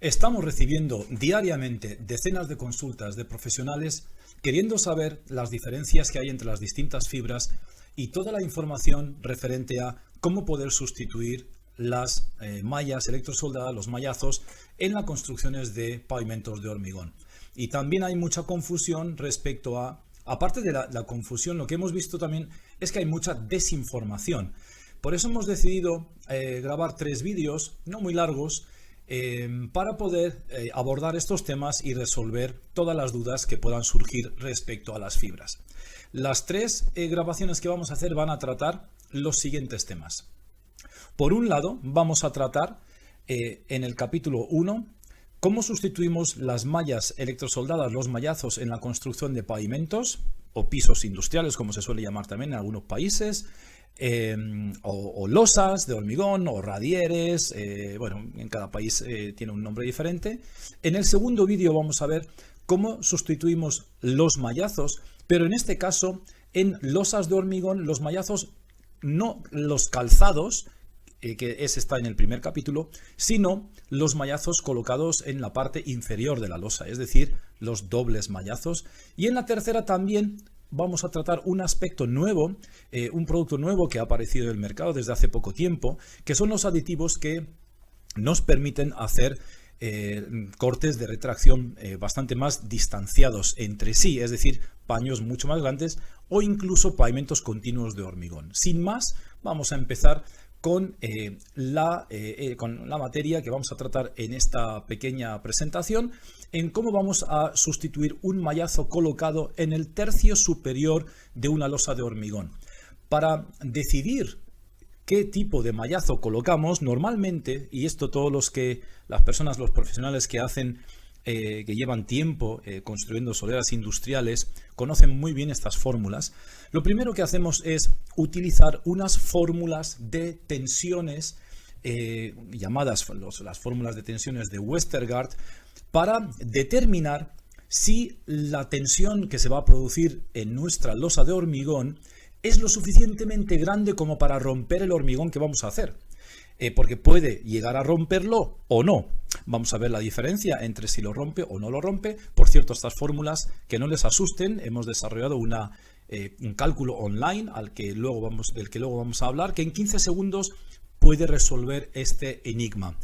Estamos recibiendo diariamente decenas de consultas de profesionales queriendo saber las diferencias que hay entre las distintas fibras y toda la información referente a cómo poder sustituir las mallas electrosoldadas, los mallazos, en las construcciones de pavimentos de hormigón. Y también hay mucha confusión respecto a, aparte de la confusión, lo que hemos visto también es que hay mucha desinformación. Por eso hemos decidido grabar 3 vídeos, no muy largos, para poder abordar estos temas y resolver todas las dudas que puedan surgir respecto a las fibras. Las 3 grabaciones que vamos a hacer van a tratar los siguientes temas. Por un lado, vamos a tratar en el capítulo 1 cómo sustituimos las mallas electrosoldadas, los mallazos, en la construcción de pavimentos o pisos industriales, como se suele llamar también en algunos países, o losas de hormigón o radieres, bueno, en cada país tiene un nombre diferente. En el segundo vídeo vamos a ver cómo sustituimos los mallazos, pero en este caso en losas de hormigón, los mallazos, no los calzados, que ese está en el primer capítulo, sino los mallazos colocados en la parte inferior de la losa, es decir, los dobles mallazos. Y en la tercera también vamos a tratar un aspecto nuevo, un producto nuevo que ha aparecido en el mercado desde hace poco tiempo, que son los aditivos que nos permiten hacer cortes de retracción bastante más distanciados entre sí, es decir, paños mucho más grandes o incluso pavimentos continuos de hormigón. Sin más, vamos a empezar con la materia que vamos a tratar en esta pequeña presentación, en cómo vamos a sustituir un mallazo colocado en el tercio superior de una losa de hormigón. Para decidir qué tipo de mallazo colocamos, normalmente, y esto todos los profesionales que hacen, que llevan tiempo construyendo soleras industriales, conocen muy bien estas fórmulas. Lo primero que hacemos es utilizar unas fórmulas de tensiones, llamadas las fórmulas de tensiones de Westergaard, para determinar si la tensión que se va a producir en nuestra losa de hormigón es lo suficientemente grande como para romper el hormigón que vamos a hacer. Porque puede llegar a romperlo o no. Vamos a ver la diferencia entre si lo rompe o no lo rompe. Por cierto, estas fórmulas, que no les asusten, hemos desarrollado un cálculo online del que luego vamos a hablar, que en 15 segundos puede resolver este enigma.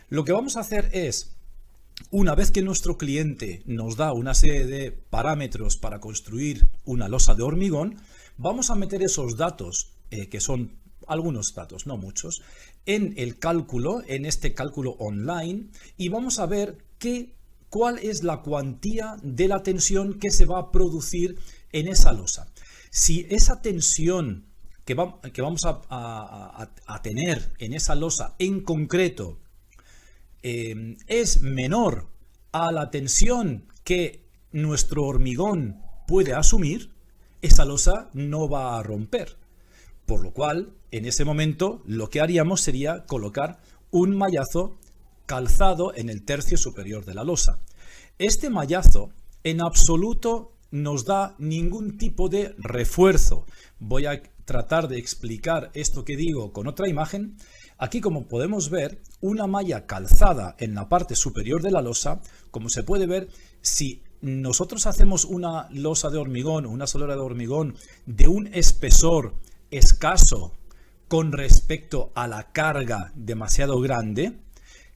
Lo que vamos a hacer es, una vez que nuestro cliente nos da una serie de parámetros para construir una losa de hormigón, vamos a meter esos datos, que son algunos datos, no muchos, en el cálculo, en este cálculo online, y vamos a ver cuál es la cuantía de la tensión que se va a producir en esa losa. Si esa tensión que vamos a tener en esa losa en concreto es menor a la tensión que nuestro hormigón puede asumir, esa losa no va a romper. Por lo cual, en ese momento, lo que haríamos sería colocar un mallazo calzado en el tercio superior de la losa. Este mallazo en absoluto nos da ningún tipo de refuerzo. Voy a tratar de explicar esto que digo con otra imagen. Aquí, como podemos ver, una malla calzada en la parte superior de la losa, como se puede ver, si nosotros hacemos una losa de hormigón o una solera de hormigón de un espesor escaso con respecto a la carga demasiado grande,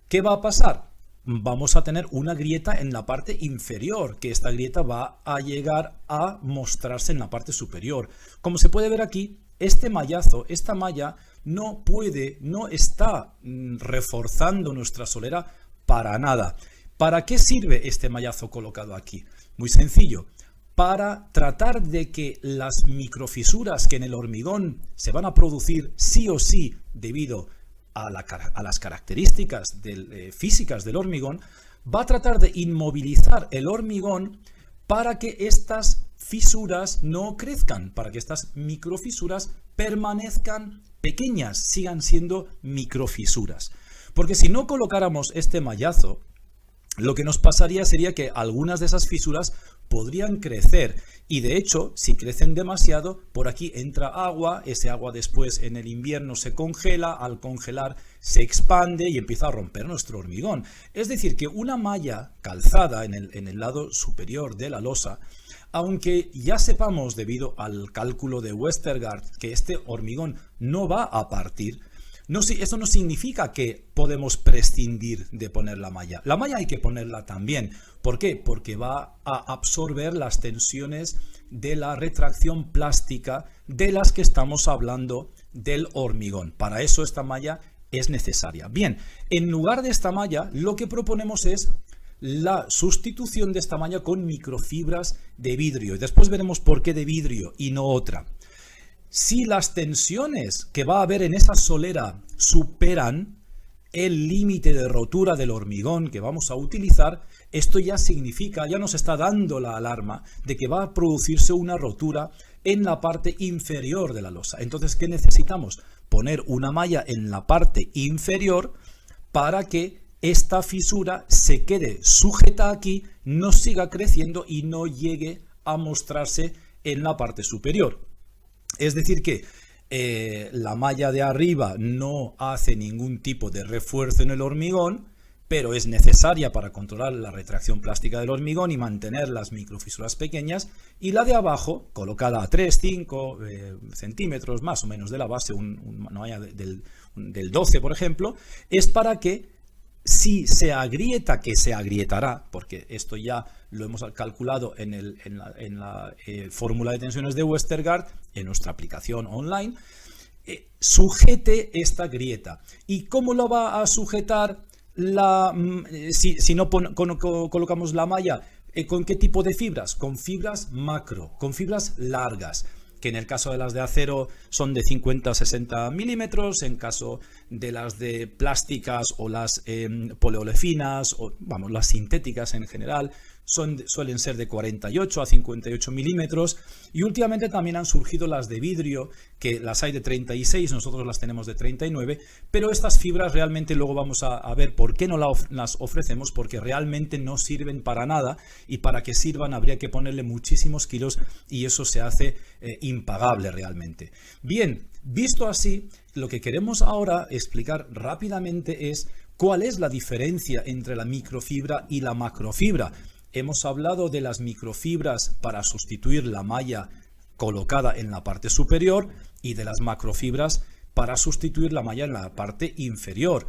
¿qué va a pasar? Vamos a tener una grieta en la parte inferior, que esta grieta va a llegar a mostrarse en la parte superior. Como se puede ver aquí, este mallazo, esta malla, no está reforzando nuestra solera para nada. ¿Para qué sirve este mallazo colocado aquí? Muy sencillo. Para tratar de que las microfisuras que en el hormigón se van a producir sí o sí debido a las características físicas del hormigón, va a tratar de inmovilizar el hormigón para que estas fisuras no crezcan, para que estas microfisuras permanezcan pequeñas, sigan siendo microfisuras. Porque si no colocáramos este mallazo, lo que nos pasaría sería que algunas de esas fisuras podrían crecer y de hecho, si crecen demasiado, por aquí entra agua, ese agua después en el invierno se congela, al congelar se expande y empieza a romper nuestro hormigón. Es decir, que una malla calzada en el lado superior de la losa, aunque ya sepamos debido al cálculo de Westergaard que este hormigón no va a partir, eso no significa que podemos prescindir de poner la malla. La malla hay que ponerla también. ¿Por qué? Porque va a absorber las tensiones de la retracción plástica de las que estamos hablando del hormigón. Para eso esta malla es necesaria. Bien, en lugar de esta malla, lo que proponemos es la sustitución de esta malla con microfibras de vidrio. Y después veremos por qué de vidrio y no otra. Si las tensiones que va a haber en esa solera superan el límite de rotura del hormigón que vamos a utilizar, esto ya significa, ya nos está dando la alarma de que va a producirse una rotura en la parte inferior de la losa. Entonces, ¿qué necesitamos? Poner una malla en la parte inferior para que esta fisura se quede sujeta aquí, no siga creciendo y no llegue a mostrarse en la parte superior. Es decir que la malla de arriba no hace ningún tipo de refuerzo en el hormigón, pero es necesaria para controlar la retracción plástica del hormigón y mantener las microfisuras pequeñas, y la de abajo, colocada a 3-5 centímetros más o menos de la base, una malla del 12 por ejemplo, es para que si se agrieta, que se agrietará, porque esto ya lo hemos calculado en la fórmula de tensiones de Westergaard, en nuestra aplicación online, sujete esta grieta. ¿Y cómo lo va a sujetar si no colocamos la malla? ¿Con qué tipo de fibras? Con fibras macro, con fibras largas, que en el caso de las de acero son de 50 a 60 milímetros, en caso de las de plásticas o las poliolefinas, o vamos, las sintéticas en general, suelen ser de 48 a 58 milímetros, y últimamente también han surgido las de vidrio, que las hay de 36, nosotros las tenemos de 39, pero estas fibras realmente luego vamos a ver por qué no las ofrecemos, porque realmente no sirven para nada, y para que sirvan habría que ponerle muchísimos kilos y eso se hace impagable realmente. Bien, visto así, lo que queremos ahora explicar rápidamente es cuál es la diferencia entre la microfibra y la macrofibra. Hemos hablado de las microfibras para sustituir la malla colocada en la parte superior y de las macrofibras para sustituir la malla en la parte inferior.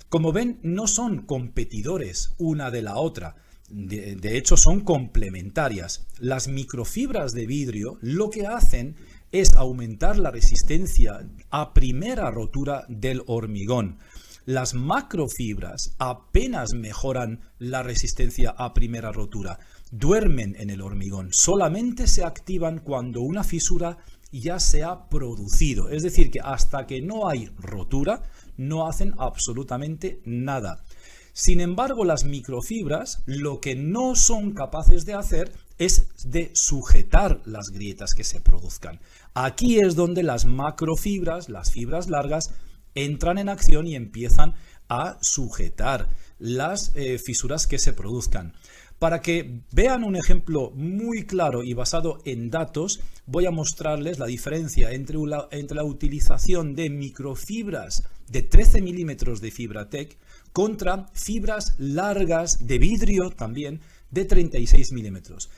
Como ven, no son competidores una de la otra. De hecho, son complementarias. Las microfibras de vidrio lo que hacen es aumentar la resistencia a primera rotura del hormigón. Las macrofibras apenas mejoran la resistencia a primera rotura, duermen en el hormigón, solamente se activan cuando una fisura ya se ha producido. Es decir, que hasta que no hay rotura, no hacen absolutamente nada. Sin embargo, las microfibras lo que no son capaces de hacer es de sujetar las grietas que se produzcan. Aquí es donde las macrofibras, las fibras largas, entran en acción y empiezan a sujetar las fisuras que se produzcan. Para que vean un ejemplo muy claro y basado en datos, voy a mostrarles la diferencia entre la utilización de microfibras de 13 milímetros de Fibratec contra fibras largas de vidrio también de 36 milímetros.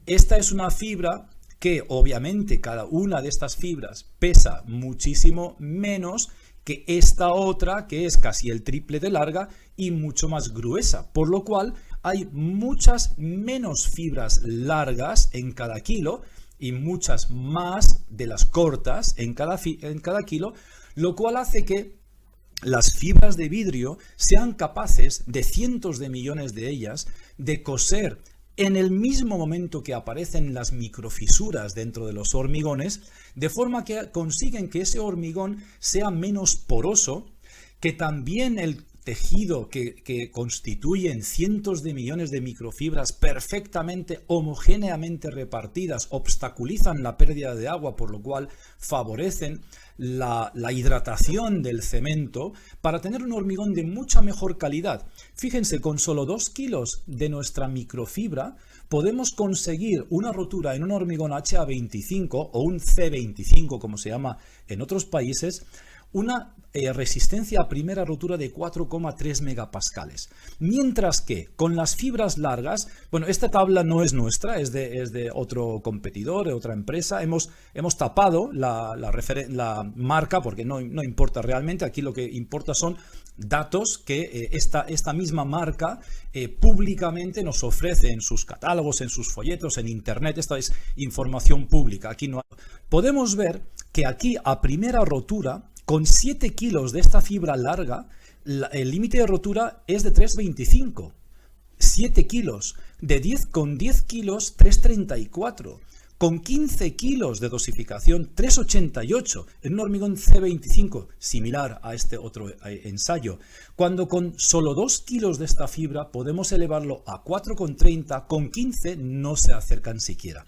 Esta es una fibra que obviamente cada una de estas fibras pesa muchísimo menos que esta otra, que es casi el triple de larga y mucho más gruesa, por lo cual hay muchas menos fibras largas en cada kilo y muchas más de las cortas en cada kilo, lo cual hace que las fibras de vidrio sean capaces, de cientos de millones de ellas, de coser en el mismo momento que aparecen las microfisuras dentro de los hormigones, de forma que consiguen que ese hormigón sea menos poroso, que también el tejido que constituyen cientos de millones de microfibras perfectamente homogéneamente repartidas, obstaculizan la pérdida de agua, por lo cual favorecen la hidratación del cemento para tener un hormigón de mucha mejor calidad. Fíjense, con solo 2 kilos de nuestra microfibra podemos conseguir una rotura en un hormigón HA25 o un C25, como se llama en otros países, una resistencia a primera rotura de 4,3 megapascales. Mientras que con las fibras largas, bueno, esta tabla no es nuestra, es de otro competidor, de otra empresa. Hemos tapado la marca porque no importa realmente. Aquí lo que importa son datos que esta misma marca públicamente nos ofrece en sus catálogos, en sus folletos, en internet. Esta es información pública. Aquí no podemos ver que aquí a primera rotura, con 7 kilos de esta fibra larga, el límite de rotura es de 3,25. 7 kilos. Con 10 kilos, 3,34. Con 15 kilos de dosificación, 3,88. En un hormigón C25, similar a este otro ensayo. Cuando con solo 2 kilos de esta fibra podemos elevarlo a 4,30, con 15 no se acercan siquiera.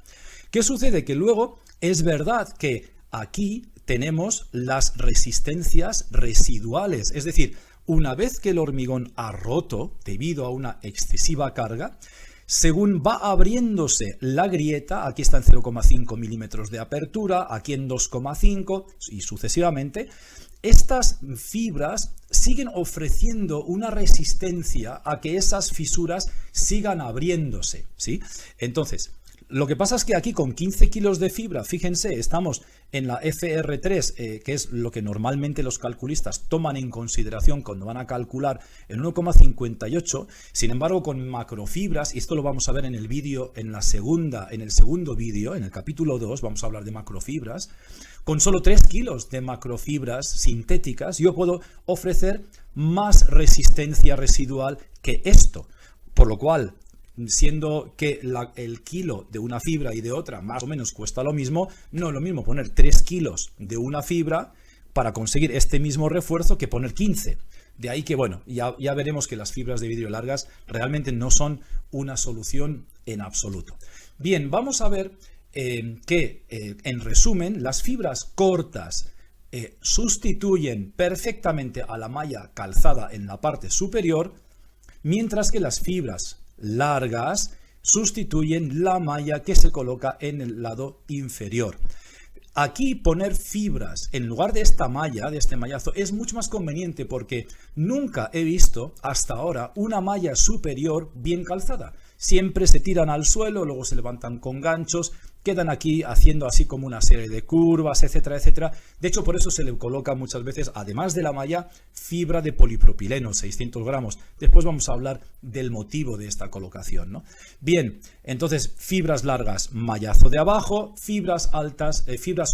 ¿Qué sucede? Que luego es verdad que aquí tenemos las resistencias residuales, es decir, una vez que el hormigón ha roto debido a una excesiva carga, según va abriéndose la grieta, aquí está en 0,5 milímetros de apertura, aquí en 2,5 y sucesivamente, estas fibras siguen ofreciendo una resistencia a que esas fisuras sigan abriéndose, ¿sí? Entonces, lo que pasa es que aquí con 15 kilos de fibra, fíjense, estamos en la FR3, que es lo que normalmente los calculistas toman en consideración cuando van a calcular en 1,58. Sin embargo, con macrofibras, y esto lo vamos a ver en el vídeo, en el segundo vídeo, en el capítulo 2, vamos a hablar de macrofibras. Con solo 3 kilos de macrofibras sintéticas, yo puedo ofrecer más resistencia residual que esto. Por lo cual, siendo que el kilo de una fibra y de otra más o menos cuesta lo mismo, no es lo mismo poner 3 kilos de una fibra para conseguir este mismo refuerzo que poner 15. De ahí que, bueno, ya veremos que las fibras de vidrio largas realmente no son una solución en absoluto. Bien, vamos a ver que, en resumen, las fibras cortas sustituyen perfectamente a la malla calzada en la parte superior, mientras que las fibras largas sustituyen la malla que se coloca en el lado inferior. Aquí poner fibras en lugar de esta malla, de este mallazo, es mucho más conveniente porque nunca he visto hasta ahora una malla superior bien calzada. Siempre se tiran al suelo, luego se levantan con ganchos, quedan aquí haciendo así como una serie de curvas, etcétera, etcétera. De hecho, por eso se le coloca muchas veces, además de la malla, fibra de polipropileno, 600 gramos. Después vamos a hablar del motivo de esta colocación, ¿no? Bien, entonces, fibras largas, mallazo de abajo, fibras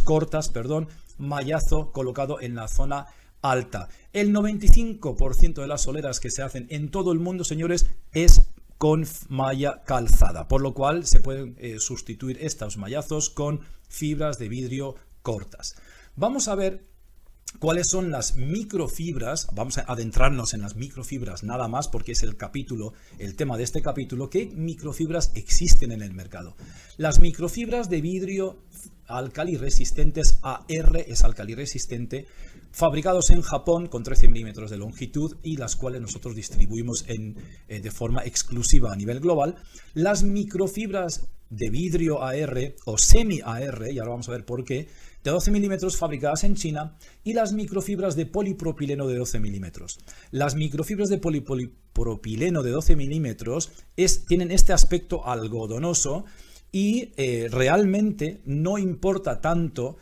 cortas, perdón, mallazo colocado en la zona alta. El 95% de las soleras que se hacen en todo el mundo, señores, es con malla calzada, por lo cual se pueden sustituir estos mallazos con fibras de vidrio cortas. Vamos a ver cuáles son las microfibras. Vamos a adentrarnos en las microfibras nada más porque es el tema de este capítulo. ¿Qué microfibras existen en el mercado? Las microfibras de vidrio álcali resistentes, AR es álcali resistente, fabricados en Japón con 13 milímetros de longitud y las cuales nosotros distribuimos de forma exclusiva a nivel global. Las microfibras de vidrio AR o semi-AR, y ahora vamos a ver por qué, de 12 milímetros fabricadas en China, y las microfibras de polipropileno de 12 milímetros. Las microfibras de polipropileno de 12 milímetros tienen este aspecto algodonoso y realmente no importa tanto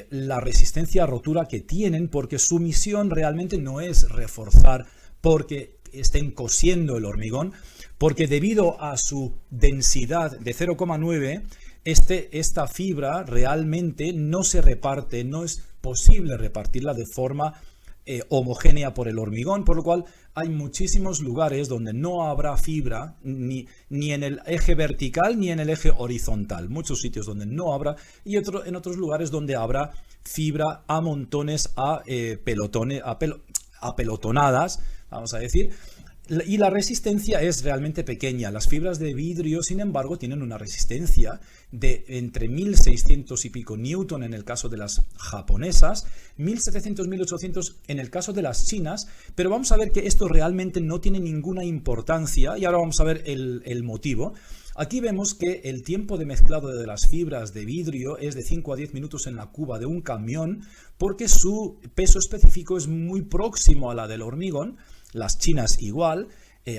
la resistencia a rotura que tienen, porque su misión realmente no es reforzar porque estén cosiendo el hormigón, porque debido a su densidad de 0,9, esta fibra realmente no se reparte, no es posible repartirla de forma homogénea por el hormigón, por lo cual hay muchísimos lugares donde no habrá fibra ni en el eje vertical ni en el eje horizontal. Muchos sitios donde no habrá y en otros lugares donde habrá fibra a montones, apelotonadas, vamos a decir. Y la resistencia es realmente pequeña. Las fibras de vidrio, sin embargo, tienen una resistencia de entre 1600 y pico newton en el caso de las japonesas, 1700, 1800 en el caso de las chinas, pero vamos a ver que esto realmente no tiene ninguna importancia y ahora vamos a ver el motivo. Aquí vemos que el tiempo de mezclado de las fibras de vidrio es de 5 a 10 minutos en la cuba de un camión porque su peso específico es muy próximo a la del hormigón. Las chinas igual,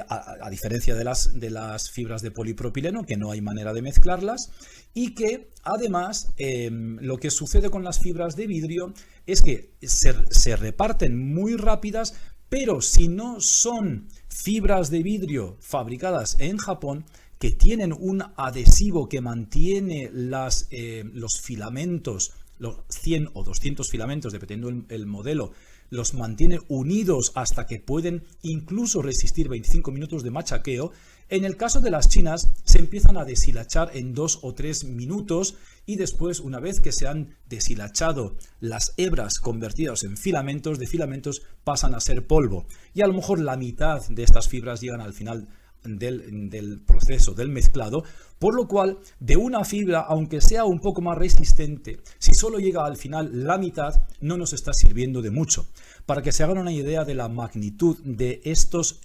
a diferencia de las fibras de polipropileno, que no hay manera de mezclarlas, y que además lo que sucede con las fibras de vidrio es que se reparten muy rápidas, pero si no son fibras de vidrio fabricadas en Japón, que tienen un adhesivo que mantiene los filamentos, los 100 o 200 filamentos, dependiendo el modelo, los mantiene unidos hasta que pueden incluso resistir 25 minutos de machaqueo. En el caso de las chinas se empiezan a deshilachar en 2 o 3 minutos y después, una vez que se han deshilachado las hebras convertidas en filamentos, de filamentos pasan a ser polvo. Y a lo mejor la mitad de estas fibras llegan al final del proceso del mezclado, por lo cual de una fibra, aunque sea un poco más resistente, si solo llega al final la mitad, no nos está sirviendo de mucho. Para que se hagan una idea de la magnitud de estas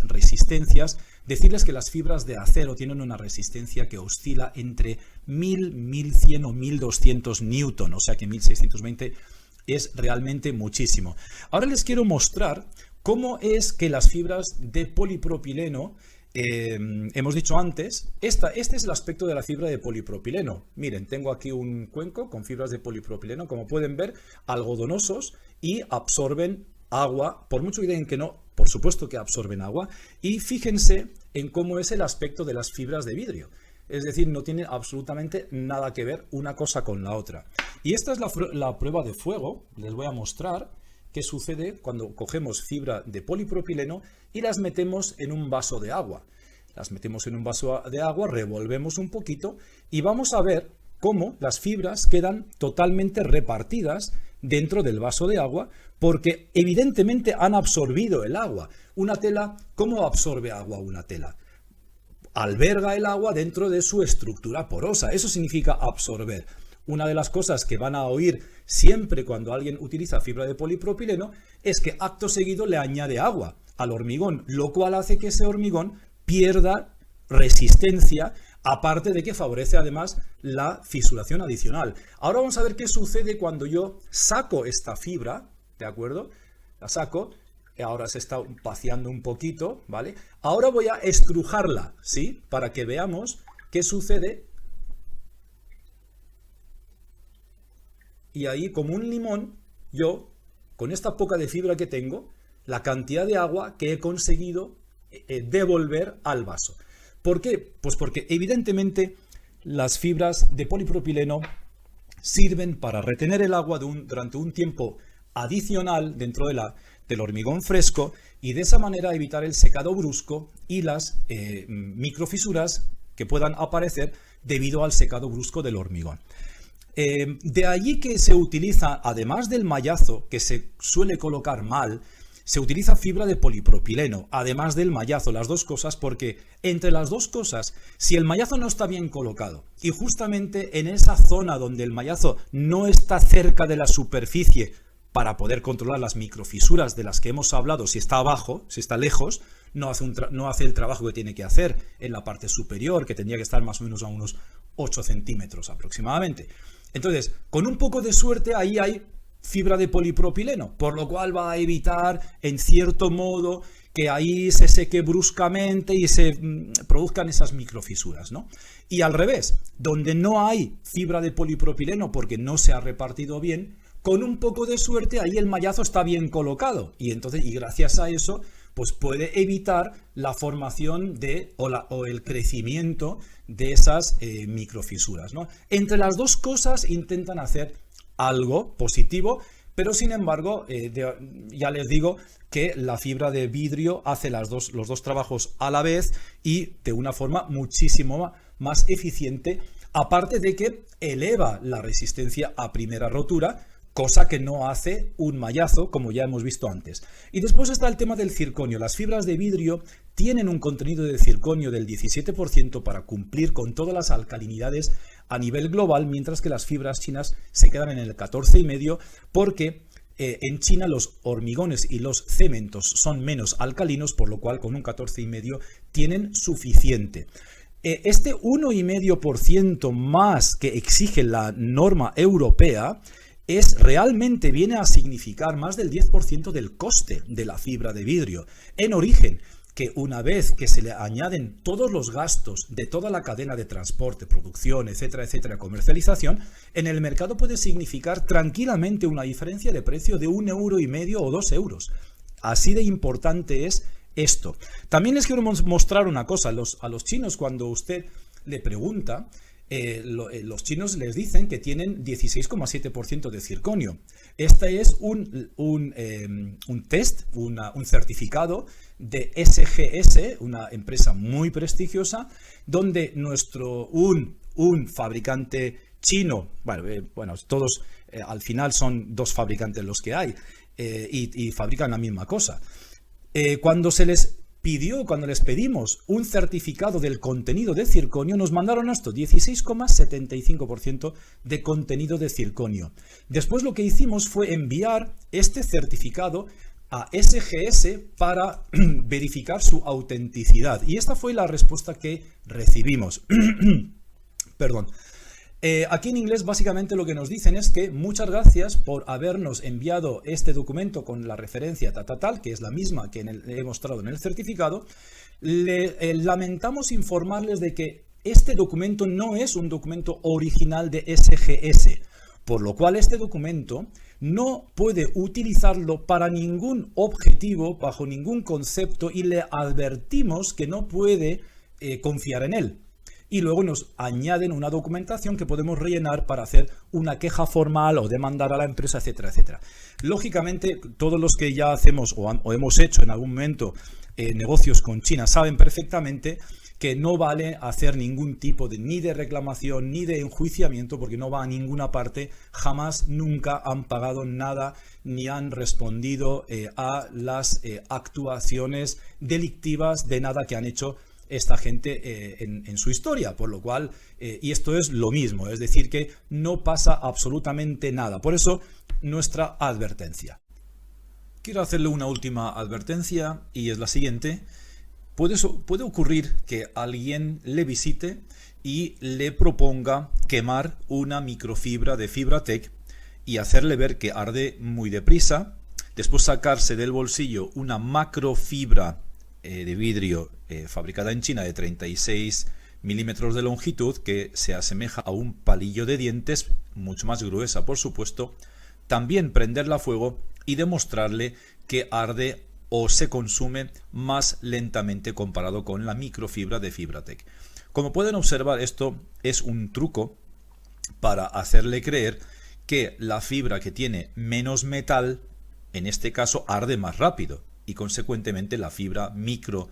resistencias, decirles que las fibras de acero tienen una resistencia que oscila entre 1000, 1100 o 1200 newton, o sea que 1620 es realmente muchísimo. Ahora les quiero mostrar cómo es que las fibras de polipropileno, hemos dicho antes, este es el aspecto de la fibra de polipropileno. Miren, tengo aquí un cuenco con fibras de polipropileno, como pueden ver, algodonosos y absorben agua, por mucho que digan que no, por supuesto que absorben agua, y fíjense en cómo es el aspecto de las fibras de vidrio. Es decir, no tiene absolutamente nada que ver una cosa con la otra. Y esta es la prueba de fuego, les voy a mostrar qué sucede cuando cogemos fibra de polipropileno y las metemos en un vaso de agua. Las metemos en un vaso de agua, revolvemos un poquito y vamos a ver cómo las fibras quedan totalmente repartidas dentro del vaso de agua porque evidentemente han absorbido el agua. Una tela, ¿cómo absorbe agua una tela? Alberga el agua dentro de su estructura porosa. Eso significa absorber. Una de las cosas que van a oír siempre cuando alguien utiliza fibra de polipropileno es que acto seguido le añade agua al hormigón, lo cual hace que ese hormigón pierda resistencia, aparte de que favorece además la fisuración adicional. Ahora vamos a ver qué sucede cuando yo saco esta fibra, ¿de acuerdo? La saco, ahora se está vaciando un poquito, ¿vale? Ahora voy a estrujarla, ¿sí? Para que veamos qué sucede. Y ahí, como un limón, yo, con esta poca de fibra que tengo, la cantidad de agua que he conseguido devolver al vaso. ¿Por qué? Pues porque evidentemente las fibras de polipropileno sirven para retener el agua durante un tiempo adicional dentro del hormigón fresco y de esa manera evitar el secado brusco y las microfisuras que puedan aparecer debido al secado brusco del hormigón. De allí que se utiliza, además del mallazo, que se suele colocar mal, se utiliza fibra de polipropileno, además del mallazo, las dos cosas, porque entre las dos cosas, si el mallazo no está bien colocado y justamente en esa zona donde el mallazo no está cerca de la superficie para poder controlar las microfisuras de las que hemos hablado, si está abajo, si está lejos, no hace el trabajo que tiene que hacer en la parte superior, que tendría que estar más o menos a unos 8 centímetros aproximadamente. Entonces, con un poco de suerte, ahí hay fibra de polipropileno, por lo cual va a evitar, en cierto modo, que ahí se seque bruscamente y se produzcan esas microfisuras, ¿no? Y al revés, donde no hay fibra de polipropileno porque no se ha repartido bien, con un poco de suerte, ahí el mallazo está bien colocado y entonces, y gracias a eso, pues puede evitar la formación o el crecimiento de esas microfisuras, ¿no? Entre las dos cosas intentan hacer algo positivo, pero sin embargo, ya les digo que la fibra de vidrio hace los dos trabajos a la vez y de una forma muchísimo más eficiente, aparte de que eleva la resistencia a primera rotura, cosa que no hace un mallazo, como ya hemos visto antes. Y después está el tema del circonio. Las fibras de vidrio tienen un contenido de circonio del 17% para cumplir con todas las alcalinidades a nivel global, mientras que las fibras chinas se quedan en el 14,5% porque en China los hormigones y los cementos son menos alcalinos, por lo cual con un 14,5% tienen suficiente. Este 1,5% más que exige la norma europea realmente viene a significar más del 10% del coste de la fibra de vidrio en origen, que una vez que se le añaden todos los gastos de toda la cadena de transporte, producción, etcétera, etcétera, comercialización, en el mercado puede significar tranquilamente una diferencia de precio de 1,5 € o 2 euros. Así de importante es esto. También les quiero mostrar una cosa. A los chinos, cuando usted le pregunta, los chinos les dicen que tienen 16,7% de circonio. Este es un test, un certificado de SGS, una empresa muy prestigiosa, donde un fabricante chino, bueno, todos al final son dos fabricantes los que hay y fabrican la misma cosa. Cuando les pedimos un certificado del contenido de circonio, nos mandaron esto, 16,75% de contenido de circonio. Después lo que hicimos fue enviar este certificado a SGS para verificar su autenticidad. Y esta fue la respuesta que recibimos. Perdón. Aquí en inglés básicamente lo que nos dicen es que muchas gracias por habernos enviado este documento con la referencia tal, que es la misma que he mostrado en el certificado. Lamentamos informarles de que este documento no es un documento original de SGS, por lo cual este documento no puede utilizarlo para ningún objetivo, bajo ningún concepto, y le advertimos que no puede confiar en él. Y luego nos añaden una documentación que podemos rellenar para hacer una queja formal o demandar a la empresa, etcétera, etcétera. Lógicamente, todos los que ya hacemos o hemos hecho en algún momento negocios con China saben perfectamente que no vale hacer ningún tipo ni de reclamación ni de enjuiciamiento, porque no va a ninguna parte. Jamás, nunca han pagado nada ni han respondido a las actuaciones delictivas de nada que han hecho esta gente en su historia, por lo cual, y esto es lo mismo, es decir, que no pasa absolutamente nada. Por eso, nuestra advertencia. Quiero hacerle una última advertencia y es la siguiente. Puede ocurrir que alguien le visite y le proponga quemar una microfibra de Fibratec y hacerle ver que arde muy deprisa, después sacarse del bolsillo una macrofibra de vidrio fabricada en China de 36 milímetros de longitud, que se asemeja a un palillo de dientes, mucho más gruesa por supuesto, también prenderla a fuego y demostrarle que arde o se consume más lentamente comparado con la microfibra de Fibratec. Como pueden observar, esto es un truco para hacerle creer que la fibra que tiene menos metal, en este caso, arde más rápido, y consecuentemente la fibra micro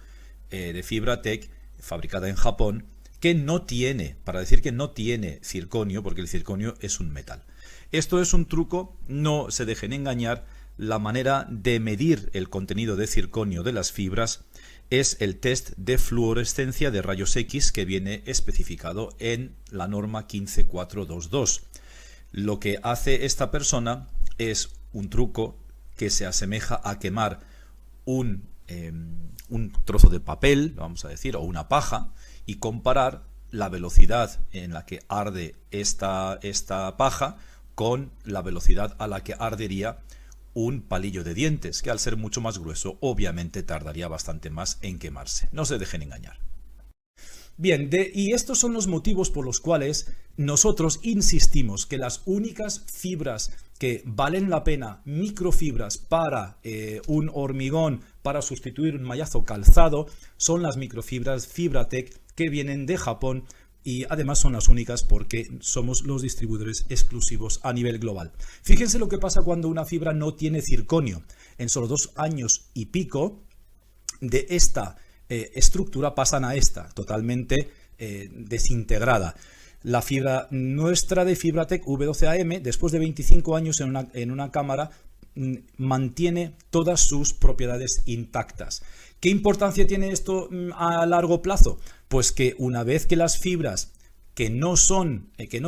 de Fibratec, fabricada en Japón, que no tiene, para decir que no tiene circonio, porque el circonio es un metal. Esto es un truco, no se dejen engañar. La manera de medir el contenido de circonio de las fibras es el test de fluorescencia de rayos X que viene especificado en la norma 15422. Lo que hace esta persona es un truco que se asemeja a quemar un trozo de papel, vamos a decir, o una paja, y comparar la velocidad en la que arde esta paja con la velocidad a la que ardería un palillo de dientes, que al ser mucho más grueso, obviamente tardaría bastante más en quemarse. No se dejen engañar. Bien, y estos son los motivos por los cuales nosotros insistimos que las únicas fibras que valen la pena, microfibras para un hormigón, para sustituir un mallazo calzado, son las microfibras Fibratec que vienen de Japón, y además son las únicas porque somos los distribuidores exclusivos a nivel global. Fíjense lo que pasa cuando una fibra no tiene circonio. En solo 2 años y pico de esta estructura pasan a esta, totalmente desintegrada. La fibra nuestra de Fibratec V12AM, después de 25 años en una cámara, mantiene todas sus propiedades intactas. ¿Qué importancia tiene esto a largo plazo? Pues que una vez que las fibras que no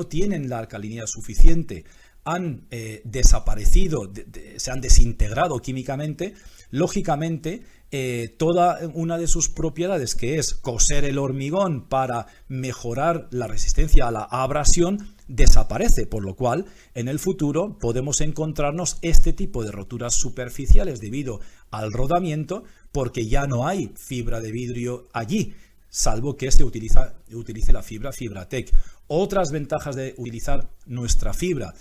tienen la alcalinidad suficiente han desaparecido, se han desintegrado químicamente, lógicamente toda una de sus propiedades, que es coser el hormigón para mejorar la resistencia a la abrasión, desaparece, por lo cual en el futuro podemos encontrarnos este tipo de roturas superficiales debido al rodamiento, porque ya no hay fibra de vidrio allí, salvo que se utilice la fibra Fibratec. Otras ventajas de utilizar nuestra fibra.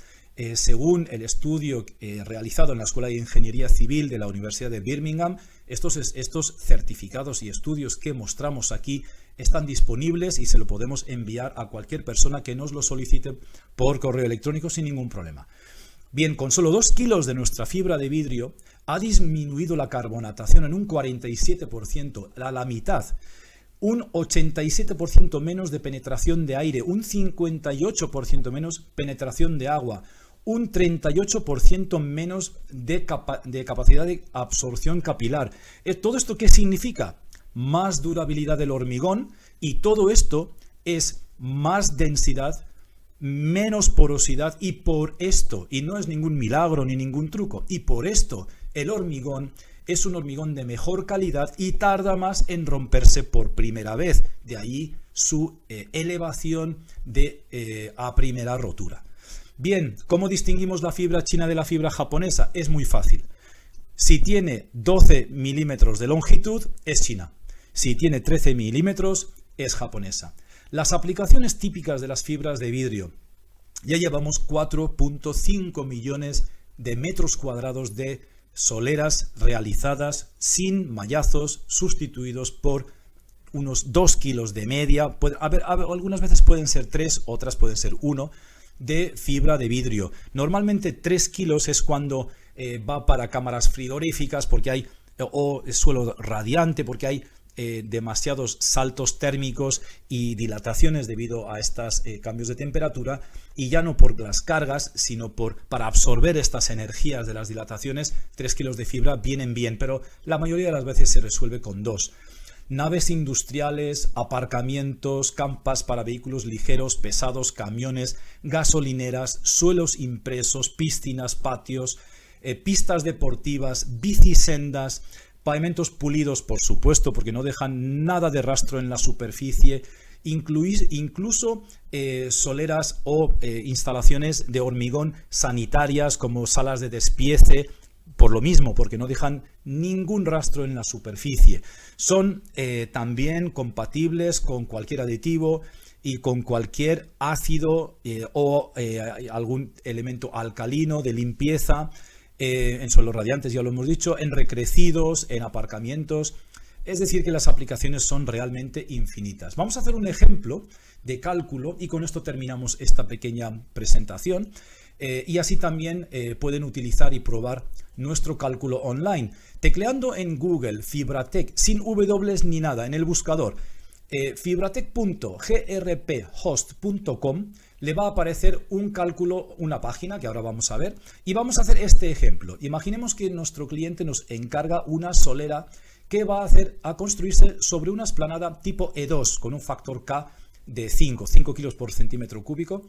Según el estudio realizado en la Escuela de Ingeniería Civil de la Universidad de Birmingham, estos certificados y estudios que mostramos aquí están disponibles y se lo podemos enviar a cualquier persona que nos lo solicite por correo electrónico sin ningún problema. Bien, con solo 2 kilos de nuestra fibra de vidrio ha disminuido la carbonatación en un 47%, a la mitad. Un 87% menos de penetración de aire, un 58% menos penetración de agua, un 38% menos de capacidad de absorción capilar. ¿Todo esto qué significa? Más durabilidad del hormigón, y todo esto es más densidad, menos porosidad, y por esto, y no es ningún milagro ni ningún truco, y por esto el hormigón es un hormigón de mejor calidad y tarda más en romperse por primera vez. De ahí su elevación a primera rotura. Bien, ¿cómo distinguimos la fibra china de la fibra japonesa? Es muy fácil. Si tiene 12 milímetros de longitud, es china. Si tiene 13 milímetros, es japonesa. Las aplicaciones típicas de las fibras de vidrio. Ya llevamos 4.5 millones de metros cuadrados de soleras realizadas sin mallazos, sustituidos por unos 2 kilos de media. Algunas veces pueden ser 3, otras pueden ser 1 de fibra de vidrio. Normalmente 3 kilos es cuando va para cámaras frigoríficas, porque hay o suelo radiante, porque hay demasiados saltos térmicos y dilataciones debido a estos cambios de temperatura, y ya no por las cargas, sino para absorber estas energías de las dilataciones. 3 kilos de fibra vienen bien, pero la mayoría de las veces se resuelve con 2. Naves industriales, aparcamientos, campas para vehículos ligeros, pesados, camiones, gasolineras, suelos impresos, piscinas, patios, pistas deportivas, bicisendas, pavimentos pulidos, por supuesto, porque no dejan nada de rastro en la superficie, incluso soleras o instalaciones de hormigón sanitarias, como salas de despiece, por lo mismo, porque no dejan ningún rastro en la superficie. Son también compatibles con cualquier aditivo y con cualquier ácido o algún elemento alcalino de limpieza, en suelos radiantes, ya lo hemos dicho, en recrecidos, en aparcamientos. Es decir, que las aplicaciones son realmente infinitas. Vamos a hacer un ejemplo de cálculo y con esto terminamos esta pequeña presentación. Y así también pueden utilizar y probar nuestro cálculo online. Tecleando en Google Fibratec, sin W ni nada, en el buscador, fibratec.grphost.com, le va a aparecer un cálculo, una página que ahora vamos a ver, y vamos a hacer este ejemplo. Imaginemos que nuestro cliente nos encarga una solera que va a construirse sobre una esplanada tipo E2 con un factor K de 5 kilos por centímetro cúbico,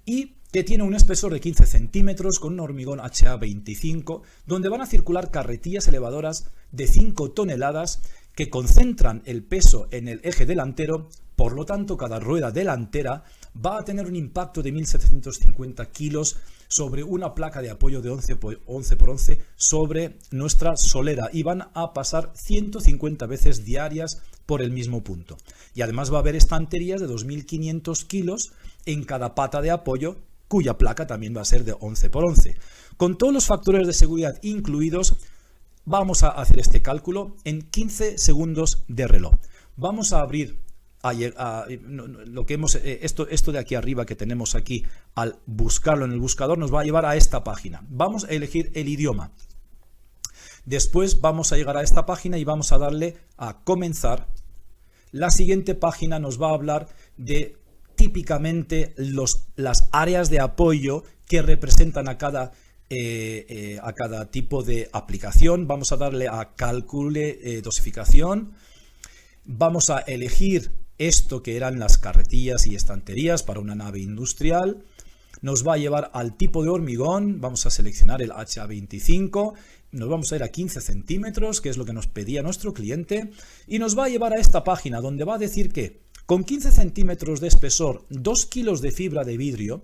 y que tiene un espesor de 15 centímetros con un hormigón HA25, donde van a circular carretillas elevadoras de 5 toneladas que concentran el peso en el eje delantero. Por lo tanto, cada rueda delantera va a tener un impacto de 1.750 kilos sobre una placa de apoyo de 11 por 11 sobre nuestra solera, y van a pasar 150 veces diarias por el mismo punto. Y además va a haber estanterías de 2.500 kilos en cada pata de apoyo, cuya placa también va a ser de 11 por 11. Con todos los factores de seguridad incluidos, vamos a hacer este cálculo en 15 segundos de reloj. Vamos a abrir lo que esto de aquí arriba que tenemos aquí. Al buscarlo en el buscador nos va a llevar a esta página. Vamos a elegir el idioma. Después vamos a llegar a esta página y vamos a darle a comenzar. La siguiente página nos va a hablar de típicamente las áreas de apoyo que representan a cada tipo de aplicación. Vamos a darle a calcule dosificación. Vamos a elegir esto que eran las carretillas y estanterías para una nave industrial. Nos va a llevar al tipo de hormigón. Vamos a seleccionar el HA25. Nos vamos a ir a 15 centímetros, que es lo que nos pedía nuestro cliente. Y nos va a llevar a esta página donde va a decir que con 15 centímetros de espesor, 2 kilos de fibra de vidrio,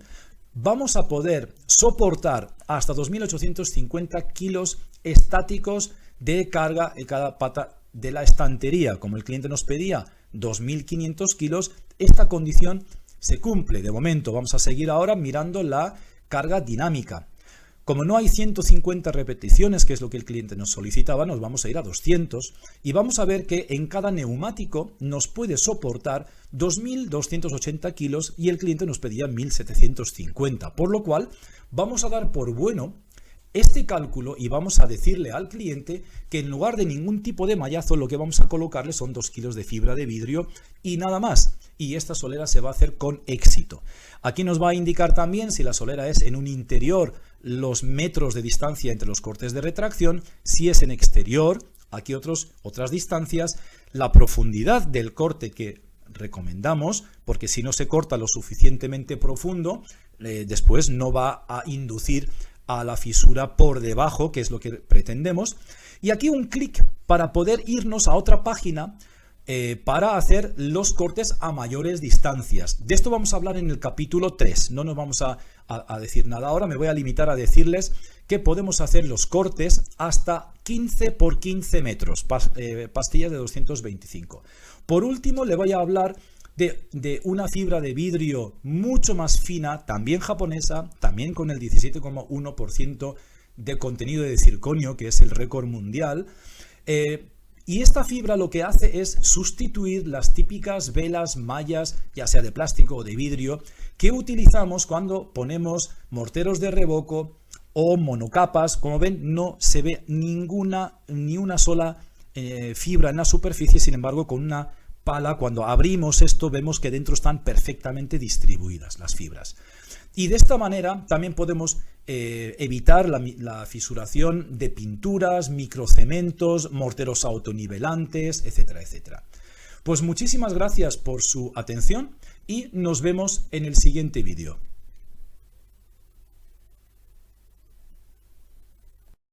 vamos a poder soportar hasta 2.850 kilos estáticos de carga en cada pata de la estantería. Como el cliente nos pedía 2.500 kilos, esta condición se cumple. De momento vamos a seguir ahora mirando la carga dinámica. Como no hay 150 repeticiones, que es lo que el cliente nos solicitaba, nos vamos a ir a 200 y vamos a ver que en cada neumático nos puede soportar 2.280 kilos y el cliente nos pedía 1.750, por lo cual vamos a dar por bueno este cálculo y vamos a decirle al cliente que en lugar de ningún tipo de mallazo lo que vamos a colocarle son 2 kilos de fibra de vidrio y nada más. Y esta solera se va a hacer con éxito. Aquí nos va a indicar también si la solera es en un interior, los metros de distancia entre los cortes de retracción, si es en exterior, aquí otras distancias, la profundidad del corte que recomendamos, porque si no se corta lo suficientemente profundo, después no va a inducir a la fisura por debajo, que es lo que pretendemos. Y aquí un clic para poder irnos a otra página para hacer los cortes a mayores distancias. De esto vamos a hablar en el capítulo 3. No nos vamos a decir nada ahora. Me voy a limitar a decirles que podemos hacer los cortes hasta 15 por 15 metros, pastillas de 225. Por último, le voy a hablar de una fibra de vidrio mucho más fina, también japonesa, también con el 17,1% de contenido de circonio, que es el récord mundial. Y esta fibra lo que hace es sustituir las típicas velas, mallas, ya sea de plástico o de vidrio, que utilizamos cuando ponemos morteros de revoco o monocapas. Como ven, no se ve ni una sola fibra en la superficie. Sin embargo, con una pala, cuando abrimos esto, vemos que dentro están perfectamente distribuidas las fibras. Y de esta manera también podemos evitar la fisuración de pinturas, microcementos, morteros autonivelantes, etcétera, etcétera. Pues muchísimas gracias por su atención y nos vemos en el siguiente vídeo.